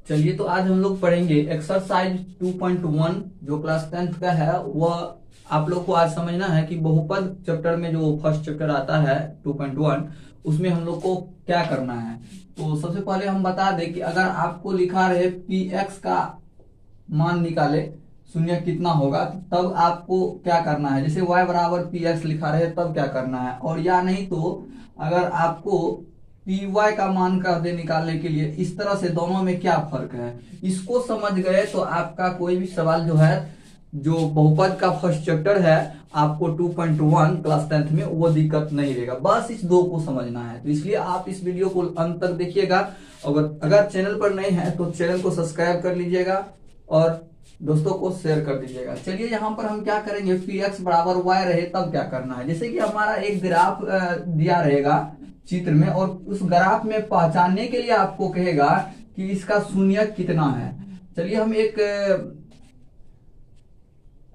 चलिए, तो आज हम लोग पढ़ेंगे एक्सरसाइज 2.1 जो क्लास 10th का है। वह आप लोग को आज समझना है कि बहुपद चैप्टर में जो फर्स्ट चैप्टर आता है 2.1 उसमें हम लोग को क्या करना है। तो सबसे पहले हम बता दें कि अगर आपको लिखा रहे पी एक्स का मान निकाले शून्य कितना होगा, तब आपको क्या करना है। जैसे y बराबर पी एक्स लिखा रहे तब क्या करना है, और या नहीं तो अगर आपको पी वाई का मान कर दे निकालने के लिए, इस तरह से दोनों में क्या फर्क है, इसको समझ गए तो आपका कोई भी सवाल जो है, जो बहुपद का फर्स्ट चैप्टर है आपको 2.1 क्लास 10th में, वो दिक्कत नहीं रहेगा। बस इस दो को समझना है, तो इसलिए आप इस वीडियो को अंत तक देखिएगा। अगर चैनल पर नए हैं तो चैनल को सब्सक्राइब कर लीजिएगा और दोस्तों को शेयर कर दीजिएगा। चलिए, यहाँ पर हम क्या करेंगे, पी एक्स बराबर वाई रहे तब क्या करना है। जैसे कि हमारा एक ग्राफ दिया रहेगा चित्र में, और उस ग्राफ में पहचानने के लिए आपको कहेगा कि इसका शून्य कितना है। चलिए, हम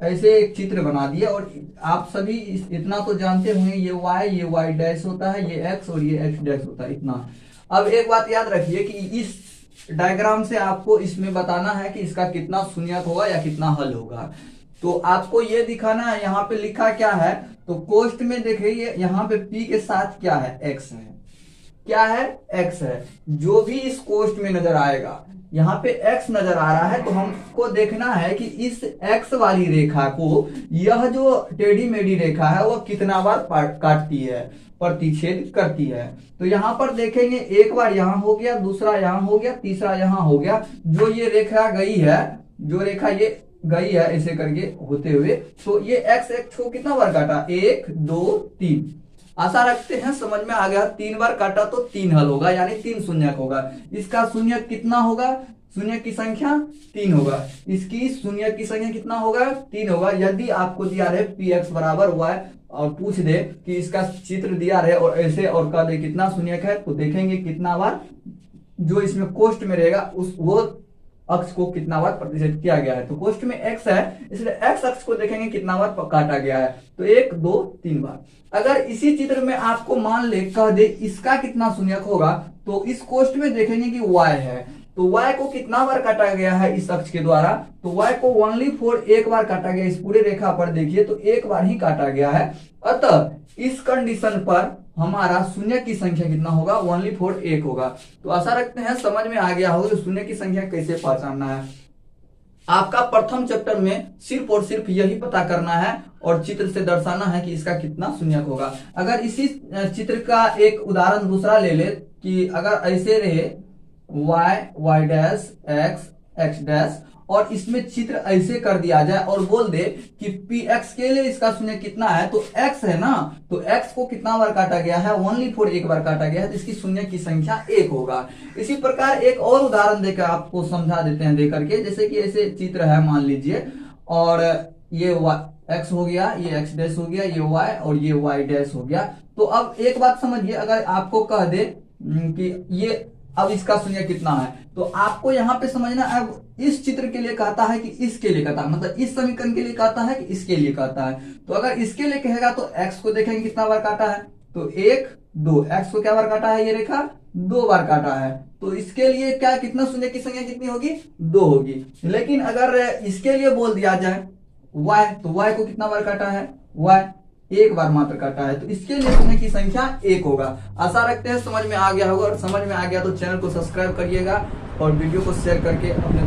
ऐसे एक चित्र बना दिया, और आप सभी इतना तो जानते होंगे, ये y डैश होता है, ये x और ये x डैश होता है, इतना। अब एक बात याद रखिए कि इस डायग्राम से आपको इसमें बताना है कि इसका कितना शून्यक होगा या कितना हल होगा। तो आपको ये दिखाना है, यहाँ पे लिखा क्या है, तो कोष्ठ में देखिए यहाँ पे p के साथ क्या है, x है। क्या है, x है। जो भी इस कोष्ठ में नजर आएगा, यहाँ पे x नजर आ रहा है, तो हमको देखना है कि इस x वाली रेखा को यह जो टेढ़ी मेढ़ी रेखा है वह कितना बार काटती है, प्रतिच्छेद करती है। तो यहाँ पर देखेंगे, एक बार यहाँ हो गया, दूसरा यहाँ हो गया, तीसरा यहाँ हो गया। जो ये रेखा गई है, जो रेखा ये गई है ऐसे करके होते हुए, तो ये x को कितना बार काटा, 1 2 3। आशा रखते हैं समझ में आ गया। 3 बार काटा तो 3 हल होगा, यानी 3 शून्यक होगा। इसका शून्यक कितना होगा, शून्य की संख्या 3 होगा। इसकी शून्य की संख्या कितना होगा, 3 होगा। यदि आपको दिया रहे पी एक्स बराबर वाई और पूछ दे कि इसका चित्र दिया रहे और ऐसे और कह दे कितना शून्यक है, तो देखेंगे कितना बार जो इसमें कोष्ठ में रहेगा उस वो अक्ष को कितना बार प्रतिच्छेद किया गया है। तो कोष्ठ में x है, इसलिए x अक्ष को देखेंगे कितना बार काटा गया है, तो 1 2 3 बार। अगर इसी चित्र में आपको मान ले कह दे इसका कितना शून्यक होगा, तो इस कोष्ठ में देखेंगे कि y है, तो y को कितना बार काटा गया है इस अक्ष के द्वारा, तो y को ओनली फॉर एक बार काटा गया। इस पूरे रेखा पर देखिए तो एक बार ही काटा गया है। अतः इस कंडीशन पर हमारा शून्य की संख्या कितना होगा, ओनली फॉर 1 होगा। तो आशा रखते हैं समझ में आ गया होगा कि शून्य की संख्या कैसे पहचानना है। आपका प्रथम चैप्टर में सिर्फ और सिर्फ यही पता करना है और चित्र से दर्शाना है कि इसका कितना शून्यक होगा। अगर इसी चित्र का एक उदाहरण दूसरा ले ले कि अगर ऐसे रहे y डैश x डैश, और इसमें चित्र ऐसे कर दिया जाए और बोल दे कि px के लिए इसका शून्य कितना है, तो x है ना, तो x को कितना बार काटा गया है, ओनली फॉर एक बार काटा गया है, तो इसकी शून्य की संख्या 1 होगा। इसी प्रकार एक और उदाहरण देकर आपको समझा देते हैं देकर के। जैसे कि ऐसे चित्र है मान लीजिए, और ये x हो गया, ये x डैश हो गया, ये y और ये y डैश हो गया। तो अब एक बात समझिए, अगर आपको कह दे कि ये अब इसका शून्य कितना है, तो आपको यहाँ पे समझना, अब इस चित्र के लिए कहता है कि इसके लिए कहता है, मतलब इस समीकरण के लिए कहता है कि इसके लिए कहता है। तो अगर इसके लिए कहेगा तो x को देखेंगे कितना बार काटा है, तो 1 2, x को क्या बार काटा है, ये रेखा 2 बार काटा है। तो इसके लिए क्या, कितना शून्य की संख्या कितनी होगी, 2 होगी। लेकिन अगर इसके लिए बोल दिया जाए y, तो y को कितना बार काटा है, y 1 बार मात्र काटा है, तो इसके लिए शून्य की संख्या 1 होगा। आशा रखते हैं समझ में आ गया होगा, और समझ में आ गया तो चैनल को सब्सक्राइब करिएगा और वीडियो को शेयर करके अपने